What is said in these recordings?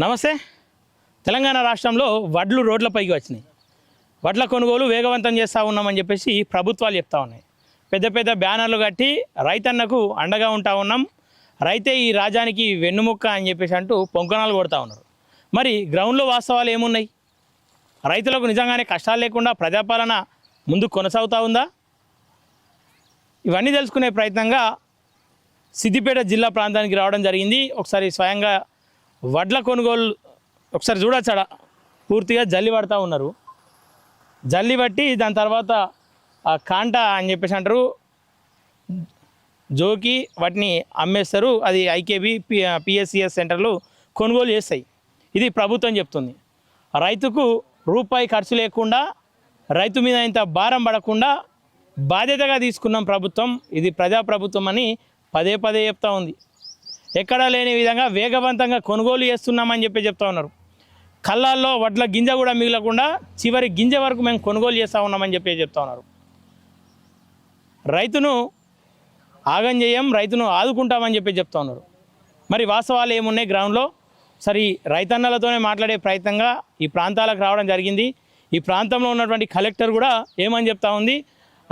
నమస్తే. తెలంగాణ రాష్ట్రంలో వడ్లు రోడ్లపైకి వచ్చినాయి. వడ్ల కొనుగోలు వేగవంతం చేస్తూ ఉన్నామని చెప్పేసి ప్రభుత్వాలు చెప్తా ఉన్నాయి. పెద్ద పెద్ద బ్యానర్లు కట్టి రైతన్నకు అండగా ఉంటా ఉన్నాం, రైతే ఈ రాజ్యానికి వెన్నుముక్క అని చెప్పేసి అంటూ పొంకణాలు కొడతా ఉన్నారు. మరి గ్రౌండ్లో వాస్తవాలు ఏమున్నాయి? రైతులకు నిజంగానే కష్టాలు లేకుండా ప్రజాపాలన ముందు కొనసాగుతూ ఉందా? ఇవన్నీ తెలుసుకునే ప్రయత్నంగా సిద్దిపేట జిల్లా ప్రాంతానికి రావడం జరిగింది. ఒకసారి స్వయంగా వడ్ల కొనుగోలు ఒకసారి చూడొచ్చాడ. పూర్తిగా జల్లి పడతా ఉన్నారు. జల్లి బట్టి దాని తర్వాత కాంట అని చెప్పేసి అంటారు, జోకి వాటిని అమ్మేస్తారు. అది ఐకేబీ పిఎస్సిఎస్ సెంటర్లు కొనుగోలు చేస్తాయి. ఇది ప్రభుత్వం చెప్తుంది. రైతుకు రూపాయి ఖర్చు లేకుండా, రైతు మీద ఇంత భారం పడకుండా బాధ్యతగా తీసుకున్నాం ప్రభుత్వం, ఇది ప్రజాప్రభుత్వం అని పదే పదే చెప్తా ఉంది. ఎక్కడా లేని విధంగా వేగవంతంగా కొనుగోలు చేస్తున్నామని చెప్తా ఉన్నారు. కళ్ళాల్లో వడ్ల గింజ కూడా మిగలకుండా చివరి గింజ వరకు మేము కొనుగోలు చేస్తూ ఉన్నామని చెప్తా ఉన్నారు. రైతును ఆగం చేయం, రైతును ఆదుకుంటామని చెప్తా ఉన్నారు. మరి వాస్తవాలు ఏమున్నాయి గ్రౌండ్లో? సరే, రైతన్నలతోనే మాట్లాడే ప్రయత్నంగా ఈ ప్రాంతాలకు రావడం జరిగింది. ఈ ప్రాంతంలో ఉన్నటువంటి కలెక్టర్ కూడా ఏమని చెప్తా ఉంది,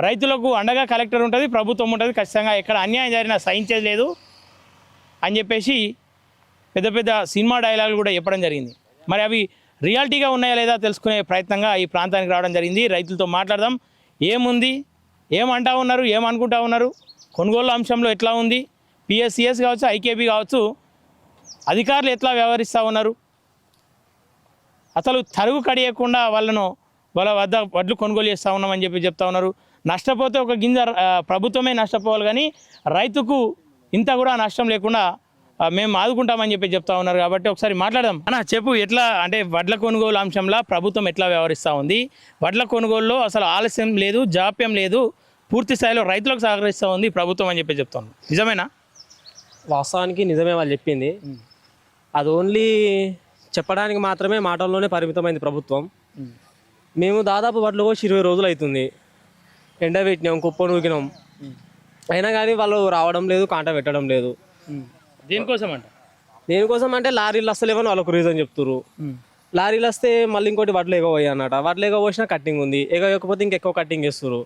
రైతులకు అండగా కలెక్టర్ ఉంటుంది, ప్రభుత్వం ఉంటుంది, ఖచ్చితంగా ఎక్కడ అన్యాయం జరిగినా సహించేది లేదు అని చెప్పేసి పెద్ద పెద్ద సినిమా డైలాగులు కూడా చెప్పడం జరిగింది. మరి అవి రియాలిటీగా ఉన్నాయా లేదా తెలుసుకునే ప్రయత్నంగా ఈ ప్రాంతానికి రావడం జరిగింది. రైతులతో మాట్లాడదాం. ఏముంది, ఏమంటా ఉన్నారు, ఏమనుకుంటా ఉన్నారు, కొనుగోలు అంశంలో ఎట్లా ఉంది, పిఎస్సిఎస్ కావచ్చు, ఐకేబీ కావచ్చు, అధికారులు ఎట్లా వ్యవహరిస్తూ ఉన్నారు, అసలు తరుగు కడియకుండా వాళ్ళ వద్ద వడ్లు కొనుగోలు చేస్తూ ఉన్నామని చెప్తా ఉన్నారు. నష్టపోతే ఒక గింజ ప్రభుత్వమే నష్టపోవాలి, కానీ రైతుకు ఇంత కూడా నష్టం లేకుండా మేము ఆదుకుంటామని చెప్తా ఉన్నారు. కాబట్టి ఒకసారి మాట్లాడదాం. అన్న చెప్పు, ఎట్లా అంటే వడ్ల కొనుగోలు అంశంలో ప్రభుత్వం ఎట్లా వ్యవహరిస్తూ ఉంది? వడ్ల కొనుగోలులో అసలు ఆలస్యం లేదు, జాప్యం లేదు, పూర్తి స్థాయిలో రైతులకు సహకరిస్తూ ఉంది ప్రభుత్వం అని చెప్తాను. నిజమేనా? వాస్తవానికి నిజమే వాళ్ళు చెప్పింది. అది ఓన్లీ చెప్పడానికి మాత్రమే, మాటల్లోనే పరిమితమైంది ప్రభుత్వం. మేము దాదాపు వడ్లు కోసి 20 రోజులు అవుతుంది. ఎండబెట్టినాం, కుప్ప నూకినాం, అయినా కానీ వాళ్ళు రావడం లేదు, కాంట పెట్టడం లేదు. దేనికోసం అంటే లారీలు వస్తలేవని వాళ్ళకు రీజన్ చెప్తున్నారు. లారీలు వస్తే మళ్ళీ ఇంకోటి వడ్లు ఎగపోయి అన్నట. వడ్లు ఎగపోసినా కట్టింగ్ ఉంది, ఎగకపోతే ఇంకెక్కువ కట్టింగ్ చేస్తారు.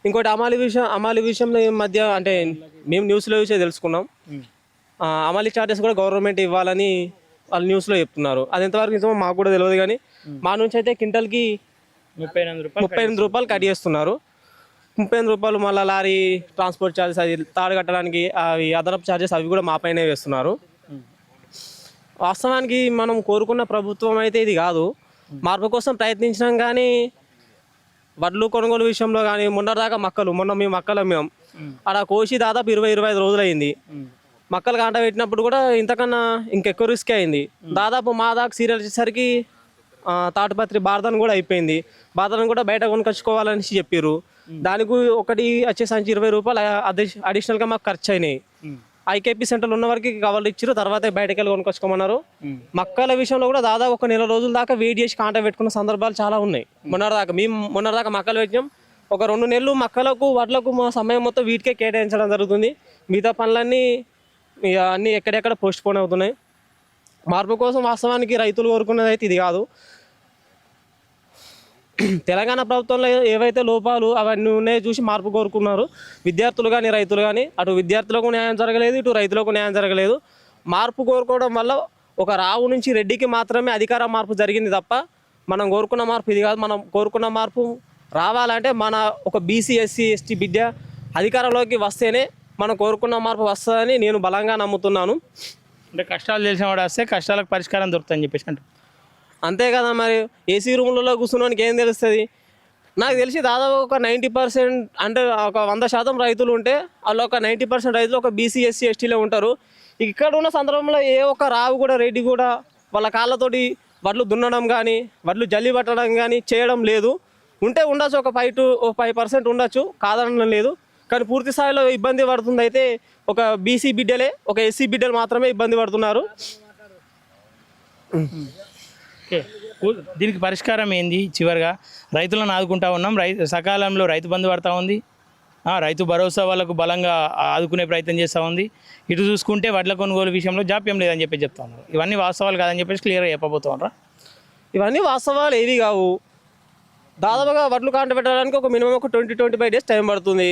ఇంకోటి అమాలి విషయంలో ఈ మధ్య అంటే మేము న్యూస్లో చూసే తెలుసుకున్నాం, అమాలి ఛార్జెస్ కూడా గవర్నమెంట్ ఇవ్వాలని వాళ్ళు న్యూస్లో చెప్తున్నారు. అది ఎంతవరకు నిజమో మాకు కూడా తెలియదు, కానీ మా నుంచి అయితే క్వింటల్కి 38 రూపాయలు కట్ చేస్తున్నారు. 38 రూపాయలు మళ్ళీ లారీ ట్రాన్స్పోర్ట్ ఛార్జెస్, అది తాడు కట్టడానికి అవి అదనపు ఛార్జెస్ అవి కూడా మా పైనే వేస్తున్నారు. వాస్తవానికి మనం కోరుకున్న ప్రభుత్వం అయితే ఇది కాదు. మార్పు కోసం ప్రయత్నించినాం, కానీ వడ్లు కొనుగోలు విషయంలో కానీ మొన్న మేము మక్కలు మేము అలా కోసి దాదాపు 20-25 రోజులు అయింది. మక్కలు కాంట పెట్టినప్పుడు కూడా ఇంతకన్నా ఇంకెక్కువ రిస్క్ అయింది. దాదాపు మా దాకా సీరియల్ వచ్చేసరికి తాటిపత్రి బార్దన్ కూడా అయిపోయింది. బార్దన్ కూడా బయట కొనుకొచ్చుకోవాలని చెప్పారు. దానికి ఒకటి వచ్చే సంచి 20 రూపాయలు అడిషనల్గా మాకు ఖర్చు అయినాయి. ఐకేపీ సెంటర్లో ఉన్న వరకు కవర్లు ఇచ్చారు, తర్వాత బయటకు వెళ్ళి కొనుకొచ్చుకోమన్నారు. మక్కల విషయంలో కూడా దాదాపు 1 నెల రోజుల దాకా వెయిట్ చేసి కాంట పెట్టుకున్న సందర్భాలు చాలా ఉన్నాయి. మొన్నటిదాకా మక్కలు పెట్టినాం. ఒక 2 నెలలు మక్కలకు వడ్లకు మా సమయం మొత్తం వీటికే కేటాయించడం జరుగుతుంది. మిగతా పనులన్నీ అన్నీ ఎక్కడెక్కడ పోస్ట్ పోన్ అవుతున్నాయి. మార్పు కోసం వాస్తవానికి రైతులు కోరుకున్నది అయితే ఇది కాదు. తెలంగాణ ప్రభుత్వంలో ఏవైతే లోపాలు అవన్నీ ఉన్నాయో చూసి మార్పు కోరుకున్నారు విద్యార్థులు కానీ రైతులు కానీ. అటు విద్యార్థులకు న్యాయం జరగలేదు, ఇటు రైతులకు న్యాయం జరగలేదు. మార్పు కోరుకోవడం వల్ల ఒక రావు నుంచి రెడ్డికి మాత్రమే అధికార మార్పు జరిగింది తప్ప మనం కోరుకున్న మార్పు ఇది కాదు. మనం కోరుకున్న మార్పు రావాలంటే మన ఒక బీసీ ఎస్సీ ఎస్టీ బిడ్డ అధికారంలోకి వస్తేనే మనం కోరుకున్న మార్పు వస్తుందని నేను బలంగా నమ్ముతున్నాను. అంటే కష్టాలు తెలిసిన వాడు వస్తే కష్టాలకు పరిష్కారం దొరుకుతుందని చెప్పేసి అంటారు. అంతే కదా, మరి ఏసీ రూమ్లలో కూర్చున్నానికి ఏం తెలుస్తుంది? నాకు తెలిసి దాదాపు ఒక 90% అంటే ఒక 100% రైతులు ఉంటే వాళ్ళు ఒక 90% రైతులు ఒక బీసీ ఎస్సీ ఎస్టీలో ఉంటారు. ఇక్కడ ఉన్న సందర్భంలో ఏ ఒక్క రావు కూడా రెడ్డి కూడా వాళ్ళ కాళ్ళతోటి వడ్లు దున్నడం కానీ వడ్లు జల్లి పట్టడం కానీ చేయడం లేదు. ఉంటే ఉండొచ్చు, ఒక 5% ఉండొచ్చు, కాదనడం లేదు. కానీ పూర్తి స్థాయిలో ఇబ్బంది పడుతుంది అయితే ఒక బీసీ బిడ్డలే, ఒక ఎస్సీ బిడ్డలు మాత్రమే ఇబ్బంది పడుతున్నారు. దీనికి పరిష్కారం ఏంది? చివరిగా రైతులను ఆదుకుంటా ఉన్నాం, సకాలంలో రైతు బంధు పడతా ఉంది, రైతు భరోసా వాళ్ళకు బలంగా ఆదుకునే ప్రయత్నం చేస్తూ ఉంది. ఇటు చూసుకుంటే వడ్ల కొనుగోలు విషయంలో జాప్యం లేదని చెప్పి చెప్తా ఉన్నారు. ఇవన్నీ వాస్తవాలు కాదని చెప్పేసి క్లియర్గా చెప్పబోతున్నారా? ఇవన్నీ వాస్తవాలు ఏవి కావు. దాదాపుగా వడ్లు కాంట పెట్టడానికి ఒక మినిమం ఒక 20-25 డేస్ టైం పడుతుంది.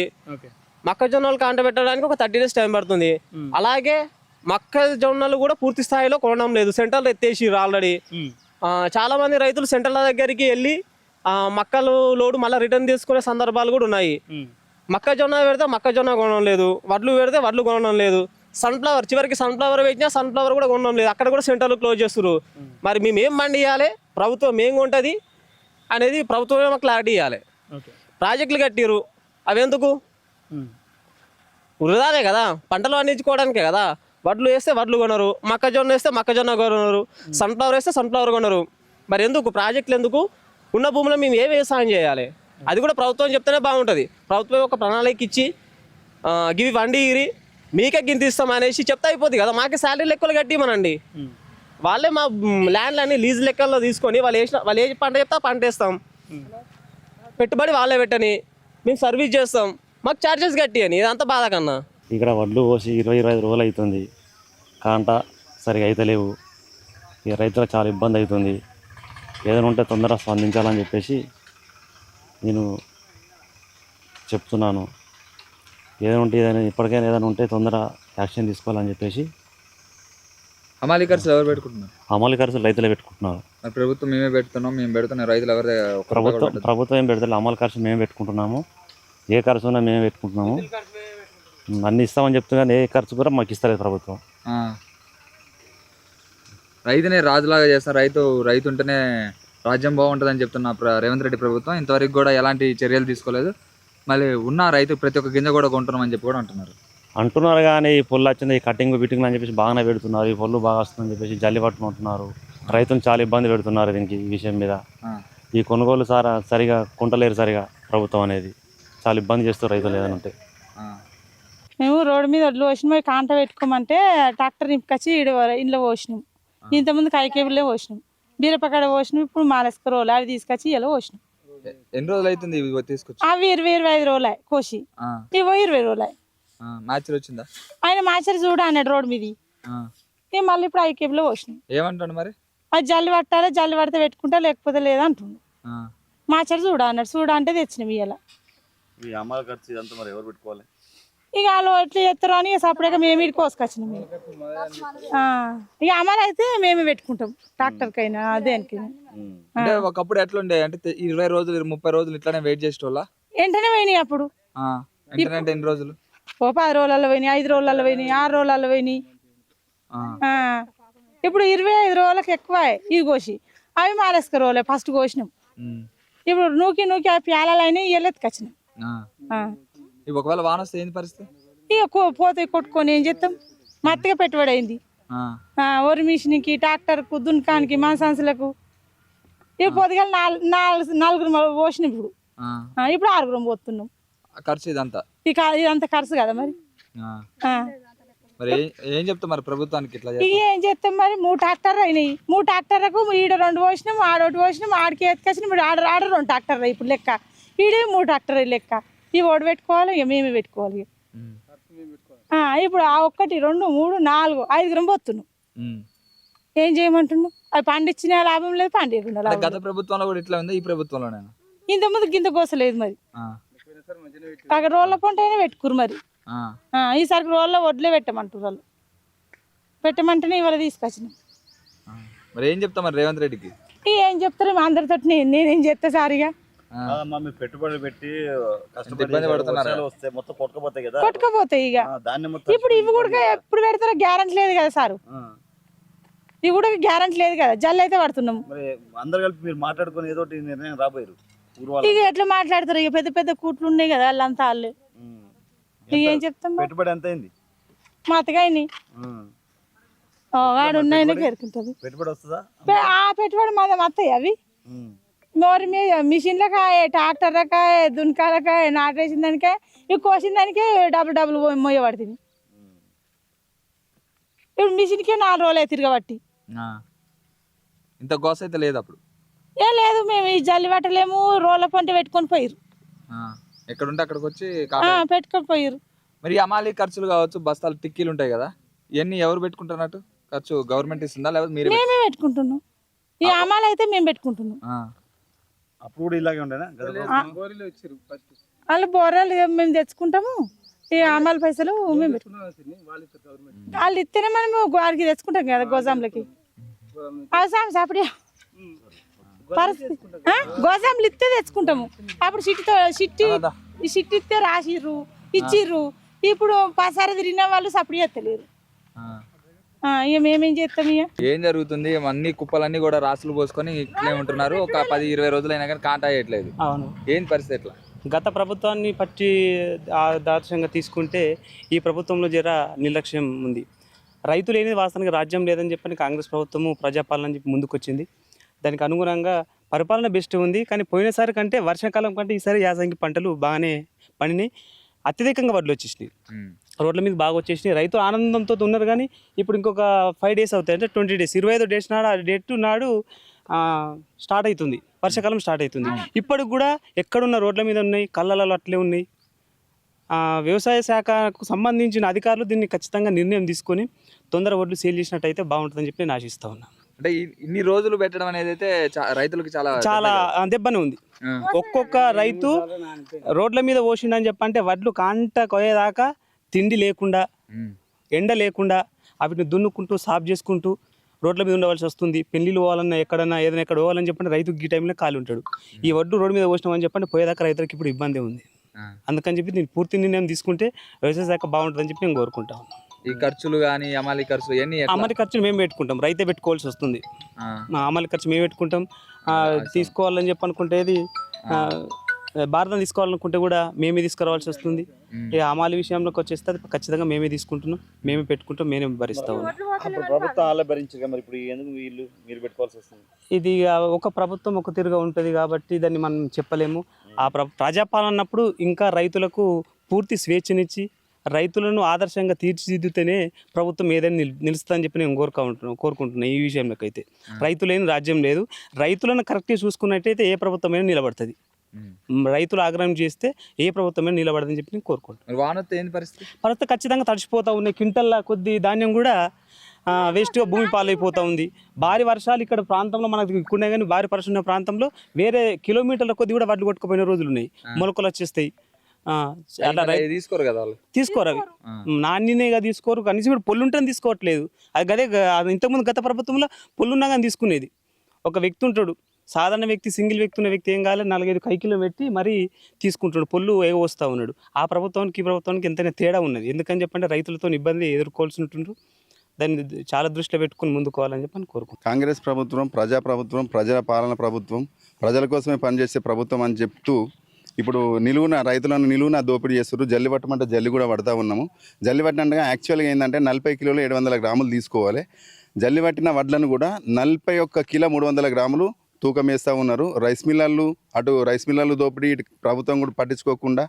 మొక్కజొన్నలు కాంట పెట్టడానికి ఒక 30 డేస్ టైం పడుతుంది. అలాగే మొక్కజొన్నలు కూడా పూర్తి స్థాయిలో కొనడం లేదు, సెంటర్లు ఎత్తేసిర్రు ఆల్రెడీ. చాలా మంది రైతులు సెంటర్ల దగ్గరికి వెళ్ళి మక్కలు లోడు మళ్ళీ రిటర్న్ తీసుకునే సందర్భాలు కూడా ఉన్నాయి. మొక్కజొన్న పెడితే మొక్కజొన్న కొనడం లేదు, వడ్లు పెడితే వడ్లు కొనడం లేదు, సన్ఫ్లవర్ చివరికి సన్ఫ్లవర్ పెట్టినా సన్ఫ్లవర్ కూడా కొనడం లేదు, అక్కడ కూడా సెంటర్లు క్లోజ్ చేస్తారు. మరి మేము ఏం పండియాలి, ప్రభుత్వం ఏం కొంటుంది అనేది ప్రభుత్వమే మాకు క్లారిటీ ఇవ్వాలి. ప్రాజెక్టులు కట్టిరు, అవి ఎందుకు? వృధానే కదా, పంటలు పండించుకోవడానికే కదా. వడ్లు వేస్తే వడ్లు కొనరు, మొక్కజొన్న వేస్తే మొక్కజొన్న కొనరు, సన్ఫ్లవర్ వేస్తే సన్ఫ్లవర్ కొనరు. మరి ఎందుకు ప్రాజెక్టులు ఎందుకు? ఉన్న భూమిలో మేము ఏ వ్యవసాయం చేయాలి? అది కూడా ప్రభుత్వం చెప్తేనే బాగుంటుంది. ప్రభుత్వం ఒక ప్రణాళిక ఇచ్చి గివి వండిగిరి మీకే గింత ఇస్తాం అనేసి చెప్తే అయిపోద్ది కదా. మాకే శాలరీ లెక్కలు కట్టిమనండి, వాళ్ళే మా ల్యాండ్లన్నీ లీజ్ లెక్కల్లో తీసుకొని వాళ్ళు ఏ పంట చెప్తే పంట వేస్తాం, పెట్టుబడి వాళ్ళే పెట్టని, మేము సర్వీస్ చేస్తాం, మాకు ఛార్జెస్ కట్టి అని. ఇదంతా బాధ కన్నా. ఇక్కడ వడ్లు పోసి 20-25 రోజులు అవుతుంది, కాంట సరిగా అయితే లేవు. ఇక రైతులకు చాలా ఇబ్బంది అవుతుంది. ఏదైనా ఉంటే తొందరగా స్పందించాలని చెప్పేసి నేను చెప్తున్నాను. ఇప్పటికైనా ఏదైనా ఉంటే తొందర యాక్షన్ తీసుకోవాలని చెప్పేసి. హమాలీ ఖర్చులు ఎవరు పెట్టుకుంటున్నారు? హమాలీ ఖర్చులు రైతులే పెట్టుకుంటున్నారు. మరి ప్రభుత్వం మేము పెడుతున్నాం, రైతులు ఎవరి ప్రభుత్వం ఏం పెడతారు? హమాలీ ఖర్చు మేమే పెట్టుకుంటున్నాము. ఏ ఖర్చు ఉన్నా మేమే పెట్టుకుంటున్నాము. అన్నీ ఇస్తామని చెప్తున్నా, ఏ ఖర్చు కూడా మాకు ఇస్తలేదు ప్రభుత్వం. రైతునే రాజులాగా చేస్తారు. రైతు ఉంటేనే రాజ్యం బాగుంటుందని చెప్తున్న రేవంత్ రెడ్డి ప్రభుత్వం ఇంతవరకు కూడా ఎలాంటి చర్యలు తీసుకోలేదు. మళ్ళీ ఉన్న రైతు ప్రతి ఒక్క గింజ కూడా కొంటున్నామని చెప్పి కూడా అంటున్నారు. కానీ ఈ పొల్లు వచ్చింది, ఈ కటింగ్ బిటింగ్ అని చెప్పేసి బాగానే పెడుతున్నారు. ఈ పొల్లు బాగా వస్తుందని చెప్పేసి జల్లి పట్టుకుంటున్నారు. రైతులు చాలా ఇబ్బంది పెడుతున్నారు దీనికి. ఈ విషయం మీద ఈ కొనుగోలు సరిగా కొంటలేరు సరిగా. ప్రభుత్వం అనేది చాలా ఇబ్బంది చేస్తారు రైతులు ఏదైనా ఉంటే. మేము రోడ్డు మీద వడ్లు పోసినాం, కాంట పెట్టుకోమంటే ట్రాక్టర్ నింపుకొచ్చి ఇంట్లో పోసినాం. ఇంతకుముందు కైకేబుల్లో పోసినాం, బీరపకాడ పోసినాం, ఇప్పుడు మాలస్క రోలు అవి తీసుకొచ్చి ఇలా పోసినాం. ఎన్ని రోజులు అవుతుంది తీసుకొచ్చి? అవి 20-25 రోజులు కోసి, ఇవి 20 రోజులు. మ్యాచర్ వచ్చిందా? ఆయన మ్యాచర్ చూడ అన్నాడు రోడ్డు మీది. మళ్ళీ ఇప్పుడు ఐకేబుల్లో పోసినాం. ఏమంటాడు మరి? అది జల్లి పట్టాలి, జల్లి పడితే పెట్టుకుంటా, లేకపోతే లేదా అంటుండు. మ్యాచర్ చూడ అన్నాడు, చూడ అంటే తెచ్చినాం. ఇలా ఇక వాళ్ళు ఎట్లా చేస్తారు అని సపరేట్గా మేము ఇటు కోసుకొచ్చినాం. ఇక అమలు అయితే మేమే పెట్టుకుంటాం, ట్రాక్టర్కైనా దేనికైనా. అంటే ఒకప్పుడు ఎట్లుండే అంటే 20 రోజులు 30 రోజులు ఇట్లానే వెయిట్ చేసేటోళ్ళ? వెంటనే పోయినాయి అప్పుడు. ఎన్ని రోజులు? 10 రోజులలో పోయినాయి, 5 రోజులలో పోయినాయి, 6 రోజులలో పోయినాయి. ఇప్పుడు 25 రోజులకు ఎక్కువ ఇది కోసి. అవి మాలేసుక రోజులే ఫస్ట్ కోసినాం. ఇప్పుడు నూకి ఆ ప్యాలలు అయినా ఎల్లెత్తుకొచ్చినాం. ఒకవేళ వాన వస్తే ఏంది పరిస్థితి? ఇక పోతే కొట్టుకొని ఏం చేస్తాం? మత్తిగా పెట్టుబడి అయింది. వరి మిషన్కి, ట్రాక్టర్కు, దున్కానికి, మాంసాంసులకు. ఇప్పుడు పొద్దుగా 4 పోసినాం. ఇప్పుడు 6 పోతున్నాం. ఖర్చు ఇదంతా ఖర్చు కదా మరి. ఏం చెప్తాం మరి ప్రభుత్వానికి? ఇట్లా ఏం చేస్తాం మరి? 3 ట్రాక్టర్లు అయినాయి. 3 ట్రాక్టర్లకు ఈడ 2 పోసినాం, ఆడొకటి పోసినాం, ఆడికి ఎత్తుకొచ్చినాం. ఇప్పుడు ఆడ 2 ట్రాక్టర్లు ఇప్పుడు లెక్క, ఈడే 3 ట్రాక్టర్లు లెక్క. ఇవి ఓడి పెట్టుకోవాలి, ఇక మేమే పెట్టుకోవాలి. ఇప్పుడు 1, 2, 3, 4, 5 పోతున్నాం. ఏం చేయమంటున్నావు? అవి పండించిన లాభం లేదు, పండియకుండా లాభం. గత ప్రభుత్వంలో కూడా ఇట్లా ఉంది, ఈ ప్రభుత్వంలో ఇంతకుముందు గింత కోసలేదు మరి. రోళ్ళ పంట అయినా పెట్టుకురు మరి. ఈసారి రోళ్ళ వడ్లే పెట్టమంటారు వాళ్ళు. పెట్టమంటేనే ఇవాళ తీసుకొచ్చినాం. మరి ఏం చెప్తా మరి రేవంత్ రెడ్డికి? ఏం చెప్తారు అందరితో? నేనేం చేస్తా సారిగా? పెట్టుబడులు పెట్టి కొట్టుకపోతాయి. ఇక ఇప్పుడు ఇవి కూడా ఎప్పుడు పెడతారో గ్యారెంటీ లేదు కదా సారు. ఇవి కూడా గ్యారెంటీ లేదు కదా. జల్లు అయితే పడుతున్నాం. అందరు కలిపి మీరు మాట్లాడుకుని ఏదో నిర్ణయం రాబోయారు. ఇక ఎట్లా మాట్లాడతారు? ఇక పెద్ద పెద్ద కూట్లు ఉన్నాయి కదా వాళ్ళంతా. వాళ్ళు ఇక ఏం చెప్తాం? పెట్టుబడి ఎంత అయింది? మా అత్తగాయని వాడు ఉన్నాయని పేరుకుంటుంది. పెట్టుబడి వస్తుందా? పెట్టుబడి మాది అత్తయ్య. అవి మరి మిషన్లకాయ, ట్రాక్టర్లకాయ, దున్కాలకాయ, నాటేసిన దానికాయ, ఇవి కోసిన దానికే డబుల్ మోయబడుతుంది. ఇప్పుడు మిషన్కే 4 రోజులు తిరగబట్టి. ఇంత గోస అయితే లేదు అప్పుడు. లేదు, మేము ఈ జల్లి పట్టలేము, రోళ్ళ పంట పెట్టుకొని పోయిరు. ఎక్కడుంటే అక్కడికి వచ్చి పెట్టుకోపోయారు. మరి ఈ అమాలి ఖర్చులు కావచ్చు, బస్తాలు టిక్కీలు ఉంటాయి కదా, ఇవన్నీ ఎవరు పెట్టుకుంటున్నట్టు? ఖర్చు గవర్నమెంట్ ఇస్తుందా లేకపోతే మీరే మేమే పెట్టుకుంటున్నాం. ఈ అమ్మాయిలు అయితే మేము పెట్టుకుంటున్నాం. అప్పుడు కూడా ఇలాగే ఉండేనా? వాళ్ళు బోరాలు మేము తెచ్చుకుంటాము. ఈ అమ్మాయిల పైసలు మేము పెట్టుకుంటాం. వాళ్ళు ఇస్తేనే మనము వారికి తెచ్చుకుంటాం కదా గోజాంలకి. అవసరం అప్పుడే పరిస్థితి గోజాంలు ఇస్తే తెచ్చుకుంటాము. అప్పుడు సిట్టి ఇస్తే రాసిర్రు, ఇచ్చిర్రు. ఇప్పుడు పసారి తిరిగిన వాళ్ళు సప్పుడు చేస్తలేరు. ఇక మేమేం చేస్తాం? ఇక ఏం జరుగుతుంది? అన్ని కుప్పలన్నీ కూడా రాసులు పోసుకొని ఇట్లే ఉంటున్నారు. ఒక 10-20 రోజులు అయినా కానీ కాంటా చేయట్లేదు. అవును. ఏం పరిస్థితి ఎట్లా? గత ప్రభుత్వాన్ని పట్టి ఆదర్శంగా తీసుకుంటే ఈ ప్రభుత్వంలో జర నిర్లక్ష్యం ఉంది. రైతు లేనిది వాస్తవానికి రాజ్యం లేదని చెప్పని కాంగ్రెస్ ప్రభుత్వము ప్రజాపాలన అని చెప్పి ముందుకొచ్చింది. దానికి అనుగుణంగా పరిపాలన బెస్ట్ ఉంది. కానీ పోయినసారి కంటే వర్షాకాలం కంటే ఈసారి యాసంగి పంటలు బాగానే పండినాయి. అత్యధికంగా వడ్లు వచ్చేసినాయి, రోడ్ల మీద బాగా వచ్చేసినాయి. రైతులు ఆనందంతో ఉన్నారు. కానీ ఇప్పుడు ఇంకొక 5 days అవుతాయి, అంటే 20 days, 25 days నాడు ఆ డేట్ నాడు స్టార్ట్ అవుతుంది, వర్షాకాలం స్టార్ట్ అవుతుంది. ఇప్పటికి కూడా ఎక్కడున్న రోడ్ల మీద ఉన్నాయి, కళ్ళలలో అట్లే ఉన్నాయి. వ్యవసాయ శాఖకు సంబంధించిన అధికారులు దీన్ని ఖచ్చితంగా నిర్ణయం తీసుకొని తొందర వడ్లు సేల్ చేసినట్టయితే బాగుంటుందని చెప్పి నేను ఆశిస్తా ఉన్నాను. అంటే ఇన్ని రోజులు పెట్టడం అనేది అయితే రైతులకు చాలా దెబ్బనే ఉంది. ఒక్కొక్క రైతు రోడ్ల మీద పోసిండని చెప్పంటే వడ్లు కాంట కోయేదాకా తిండి లేకుండా, ఎండ లేకుండా వాటిని దున్నుకుంటూ సాఫ్ చేసుకుంటూ రోడ్ల మీద ఉండవలసి వస్తుంది. పెళ్లిళ్ళు పోవాలన్నా ఎక్కడన్నా ఏదైనా ఎక్కడ పోవాలని చెప్పంటే రైతుకి ఈ టైంలో ఖాళీ ఉంటాడు. ఈ వడ్లు రోడ్డు మీద పోసినామని చెప్పంటే పోయేదాకా రైతులకు ఇప్పుడు ఇబ్బంది ఉంది. అందుకని చెప్పి నేను పూర్తి నిర్ణయం తీసుకుంటే వ్యవసాయ శాఖ బాగుంటుందని చెప్పి నేను కోరుకుంటాను. ఈ ఖర్చులు కానీ అమాలి ఖర్చులు ఇవన్నీ అమలు ఖర్చులు మేము పెట్టుకుంటాం, రైతే పెట్టుకోవాల్సి వస్తుంది. అమలు ఖర్చు మేము పెట్టుకుంటాం. తీసుకోవాలని చెప్పి అనుకుంటే భారతం తీసుకోవాలనుకుంటే కూడా మేమే తీసుకురావాల్సి వస్తుంది. ఇక అమాలి విషయంలోకి వచ్చేస్తే అది ఖచ్చితంగా మేమే తీసుకుంటున్నాం, మేమే పెట్టుకుంటాం, మేమే భరిస్తాం. ప్రభుత్వం భరించగా మరి ఇప్పుడు ఎందుకు మీరు పెట్టుకోవాల్సి వస్తుంది? ఇది ఒక ప్రభుత్వం ఒక తీరుగా ఉంటుంది కాబట్టి దాన్ని మనం చెప్పలేము. ఆ ప్రజాపాలన అన్నప్పుడు ఇంకా రైతులకు పూర్తి స్వేచ్ఛనిచ్చి రైతులను ఆదర్శంగా తీర్చిదిద్దుతేనే ప్రభుత్వం ఏదైనా నిలుస్తుందని చెప్పి నేను కోరుకుంటున్నాను. ఈ విషయంలోకి అయితే రైతు లేని రాజ్యం లేదు. రైతులను కరెక్ట్గా చూసుకున్నట్టయితే ఏ ప్రభుత్వమైనా నిలబడుతుంది. రైతులు ఆగ్రహం చేస్తే ఏ ప్రభుత్వమైనా నిలబడదని చెప్పి నేను కోరుకుంటున్నాను. వానొస్తే ఏంది పరిస్థితి ఖచ్చితంగా తడిచిపోతూ ఉన్నాయి. క్వింటల్ల కొద్ది ధాన్యం కూడా వేస్ట్గా భూమి పాలైపోతూ ఉంది. భారీ వర్షాలు ఇక్కడ ప్రాంతంలో మనకు ఇక్కడ కానీ భారీ వర్షం ఉన్న ప్రాంతంలో వేరే కిలోమీటర్ల కొద్ది కూడా వడ్లు కొట్టుకుపోయిన రోజులు ఉన్నాయి. మొలకలు వచ్చేస్తాయి. తీసుకోరు కదా వాళ్ళు, తీసుకోరు. అవి నాణ్యనేగా తీసుకోరు. కనీసం ఇప్పుడు పొల్లు ఉంటే తీసుకోవట్లేదు. అది గదే ఇంతకుముందు గత ప్రభుత్వంలో పొల్లున్నా కానీ తీసుకునేది. ఒక వ్యక్తి ఉంటాడు, సాధారణ వ్యక్తి, సింగిల్ వ్యక్తి ఉన్న వ్యక్తి ఏం కావాలి 4-5 కైకిలో పెట్టి మరీ తీసుకుంటాడు, పొల్లు వస్తూ ఉన్నాడు. ఆ ప్రభుత్వానికి ఈ ప్రభుత్వానికి ఎంతైనా తేడా ఉన్నది. ఎందుకని చెప్పంటే రైతులతో ఇబ్బంది ఎదుర్కోవాల్సి ఉంటుండ్రు. దాన్ని చాలా దృష్టిలో పెట్టుకుని ముందుకోవాలని చెప్పి కోరుకుంటున్నాను. కాంగ్రెస్ ప్రభుత్వం ప్రజాప్రభుత్వం, ప్రజల పాలన ప్రభుత్వం, ప్రజల కోసమే పనిచేసే ప్రభుత్వం అని చెప్తూ ఇప్పుడు రైతులను నిలువున దోపిడీ చేస్తారు. జల్లి పట్టమంటే జల్లి కూడా పడతా ఉన్నాము. జల్లి పట్టినట్టుగా యాక్చువల్గా ఏంటంటే 40 కిలోలు 700 గ్రాములు తీసుకోవాలి. జల్లి పట్టిన వడ్లను కూడా 41 కిలో 300 గ్రాములు తూకం వేస్తూ ఉన్నారు. రైస్ మిల్లర్లు దోపిడీ ప్రభుత్వం కూడా పట్టించుకోకుండా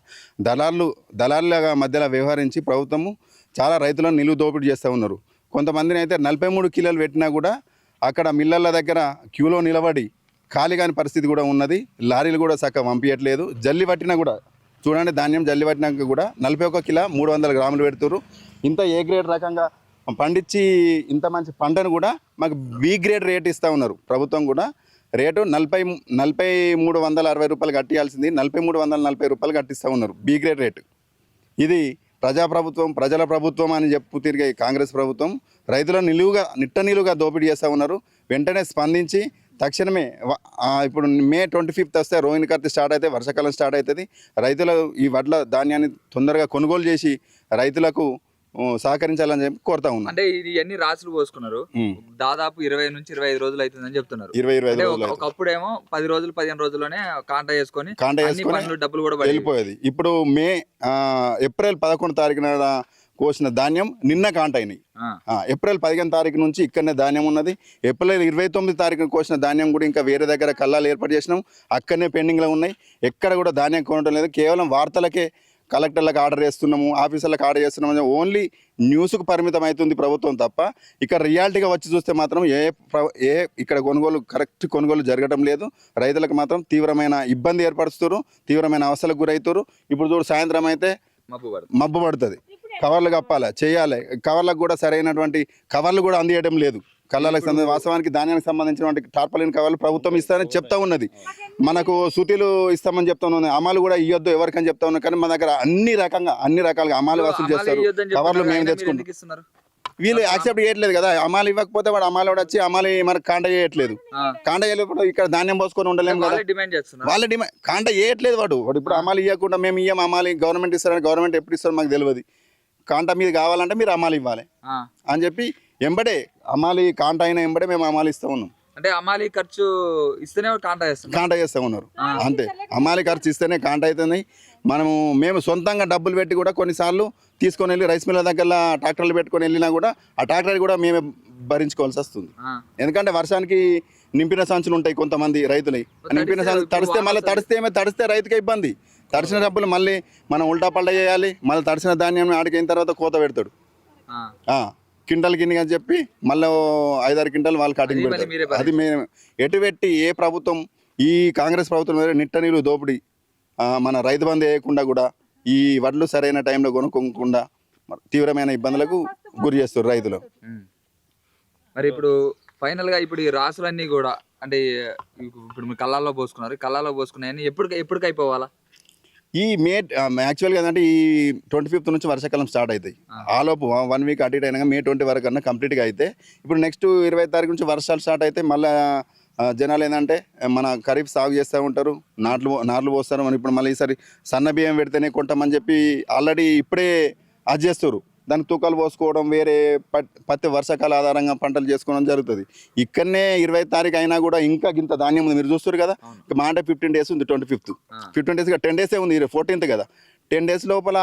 దళారులుగా మధ్యలో వ్యవహరించి ప్రభుత్వము చాలా రైతులను నిలువు దోపిడీ చేస్తూ ఉన్నారు. కొంతమందిని అయితే 43 కిలోలు పెట్టినా కూడా అక్కడ మిల్లర్ల దగ్గర క్యూలో నిలబడి ఖాళీ కాని పరిస్థితి కూడా ఉన్నది. లారీలు కూడా చక్కగా పంపించట్లేదు. జల్లి పట్టినా కూడా చూడండి, ధాన్యం జల్లి పట్టినాక కూడా 41 కిలో 300 గ్రాములు పెడుతున్నారు. ఇంత ఏ గ్రేడ్ రకంగా పండించి ఇంత మంచి పంటను కూడా మాకు బి గ్రేడ్ రేట్ ఇస్తూ ఉన్నారు. ప్రభుత్వం కూడా రేటు 4360 రూపాయలు కట్టియాల్సింది 4340 రూపాయలు కట్టిస్తూ ఉన్నారు బి గ్రేడ్ రేటు. ఇది ప్రజాప్రభుత్వం, ప్రజల ప్రభుత్వం అని చెప్పు తిరిగే కాంగ్రెస్ ప్రభుత్వం రైతులను నిలువుగా దోపిడీ చేస్తూ ఉన్నారు. వెంటనే స్పందించి తక్షణమే ఇప్పుడు May 25 వస్తే రోహిణి కార్తీ స్టార్ట్ అయితే వర్షాకాలం స్టార్ట్ అవుతుంది. రైతులు ఈ వడ్ల ధాన్యాన్ని తొందరగా కొనుగోలు చేసి రైతులకు సహకరించాలని చెప్పి కోరుతా ఉన్నాం. అంటే ఇది ఎన్ని రాసులు పోసుకున్నారు? దాదాపు 20 నుంచి 25 రోజులు అవుతుందని చెప్తున్నారు. 20-25 రోజులు. ఒకప్పుడేమో 10 రోజులు 15 రోజుల్లోనే కాంటా చేసుకొని డబ్బులు కూడా వెళ్ళిపోయేది. ఇప్పుడు ఏప్రిల్ 11 తారీఖున కోసిన ధాన్యం నిన్న కాంట అయినాయి. ఏప్రిల్ 15 తారీఖు నుంచి ఇక్కడనే ధాన్యం ఉన్నది. ఏప్రిల్ 29 తారీఖున కోసిన ధాన్యం కూడా ఇంకా వేరే దగ్గర కల్లాలు ఏర్పాటు చేసినాం, అక్కడనే పెండింగ్లో ఉన్నాయి. ఎక్కడ కూడా ధాన్యం కొనడం లేదు. కేవలం వార్తలకే కలెక్టర్లకు ఆర్డర్ చేస్తున్నాము, ఆఫీసర్లకు ఆర్డర్ చేస్తున్నాము. ఓన్లీ న్యూస్కు పరిమితం అవుతుంది ప్రభుత్వం తప్ప ఇక్కడ రియాలిటీగా వచ్చి చూస్తే మాత్రం ఇక్కడ కరెక్ట్ కొనుగోలు జరగడం లేదు. రైతులకు మాత్రం తీవ్రమైన ఇబ్బంది ఏర్పరుస్తారు, తీవ్రమైన అవస్థలకు గురవుతారు. ఇప్పుడు చూడు సాయంత్రం అయితే మబ్బు పడుతుంది, కవర్లు కప్పాలి చేయాలి, కవర్లకు కూడా సరైనటువంటి కవర్లు కూడా అందియడం లేదు. కళ్ళలకు వాస్తవానికి ధాన్యానికి సంబంధించినటువంటి టార్పాలిన్ కవర్లు ప్రభుత్వం ఇస్తారని చెప్తా ఉన్నది. మనకు సూతీలు ఇస్తామని చెప్తా ఉన్నది, అమలు కూడా ఇవ్వద్దు ఎవరికని చెప్తా ఉన్నారు. కానీ మన దగ్గర అన్ని రకాలుగా అమలు వసూలు చేస్తారు, కవర్లు మేము తెచ్చుకుంటాం. వీళ్ళు యాక్సెప్ట్ చేయట్లేదు కదా, అమాలు ఇవ్వకపోతే వాడు అమాలు వచ్చి అమాలి మనకు కాంట చేయట్లేదు. కాంట చేయలేకపోతే ఇక్కడ ధాన్యం పోసుకొని ఉండలేము కదా, వాళ్ళ డిమాండ్ కాంట చేయట్లేదు. వాడు ఇప్పుడు అమాలు ఇవ్వకుండా మేము ఇయ్యం, అమాలి గవర్నమెంట్ ఇస్తారని, గవర్నమెంట్ ఎప్పుడు ఇస్తారో మాకు తెలియదు. కాంట మీద కావాలంటే మీరు అమాలు ఇవ్వాలి అని చెప్పి ఎంబడే అమాలి కాంట అయినా ఎంబడే మేము అమాలు ఇస్తా ఉన్నాం. అంటే అమాలి ఖర్చు ఇస్తేనే కాంట చేస్తా ఉన్నారు అంతే. అమాలి ఖర్చు ఇస్తేనే కాంట అవుతుంది. మేము సొంతంగా డబ్బులు పెట్టి కూడా కొన్నిసార్లు తీసుకొని వెళ్ళి రైస్ మిల్ల దగ్గర ట్రాక్టర్లు పెట్టుకొని వెళ్ళినా కూడా ఆ ట్రాక్టర్ కూడా మేమే భరించుకోవాల్సి వస్తుంది. ఎందుకంటే వర్షానికి నింపిన సంచులు ఉంటాయి కొంతమంది రైతులవి, నింపిన సంచులు తడిస్తే రైతుకే ఇబ్బంది. తడిసిన డబ్బులు మళ్ళీ మనం ఉల్టా పల్టా చేయాలి, మళ్ళీ తడిసిన ధాన్యం ఆడికి అయిన తర్వాత కోత పెడతాడు. కింటల్ గిన్నె అని చెప్పి మళ్ళీ 5-6 క్వింటాలు వాళ్ళు కటింగ్ పెడతారు. అది మేము ఎటు పెట్టి ఏ ప్రభుత్వం, ఈ కాంగ్రెస్ ప్రభుత్వం మీద నిట్ట నీళ్ళు దోపిడీ, మన రైతు బంధు వేయకుండా కూడా ఈ వడ్లు సరైన టైంలో కొనుక్కోకుండా తీవ్రమైన ఇబ్బందులకు గురి చేస్తారు రైతులు. మరి ఇప్పుడు ఫైనల్ గా ఇప్పుడు ఈ రాసులన్నీ కూడా అంటే ఇప్పుడు మీరు కళ్ళాల్లో పోసుకున్నారు, కళ్ళాల్లో పోసుకున్నాయని ఎప్పటికి అయిపోవాలా? ఈ యాక్చువల్గా ఏంటంటే ఈ 25th నుంచి వర్షాకాలం స్టార్ట్ అవుతాయి. ఆలోపు 1 వీక్ అటు ఇటు అయినా మే 20 వరకు అన్నా కంప్లీట్గా అయితే, ఇప్పుడు నెక్స్ట్ 20 తారీఖు నుంచి వర్షాలు స్టార్ట్ అయితే మళ్ళీ జనాలు ఏంటంటే మన ఖరీఫ్ సాగు చేస్తూ ఉంటారు, నార్లు పోస్తారు. మనం ఇప్పుడు మళ్ళీ ఈసారి సన్న బియ్యం పెడితేనే కొంటామని చెప్పి ఆల్రెడీ ఇప్పుడే అది చేస్తారు. దానికి తూకాలు పోసుకోవడం, వేరే పత్తి వర్షాకాల ఆధారంగా పంటలు చేసుకోవడం జరుగుతుంది. ఇక్కడనే 20 తారీఖు అయినా కూడా ఇంకా ఇంత ధాన్యం ఉంది. మీరు చూస్తారు కదా, మా అంటే 15 డేస్ ఉంది. 25th 15 డేస్ 10 డేసే ఉంది, 14th కదా. 10 డేస్ లోపల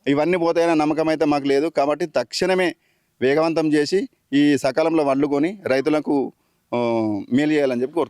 ఇవన్నీ పోతాయనే నమ్మకం అయితే మాకు లేదు. కాబట్టి తక్షణమే వేగవంతం చేసి ఈ సకాలంలో వడ్లు కొని రైతులకు మేలు చేయాలని చెప్పి కోరుతున్నాం.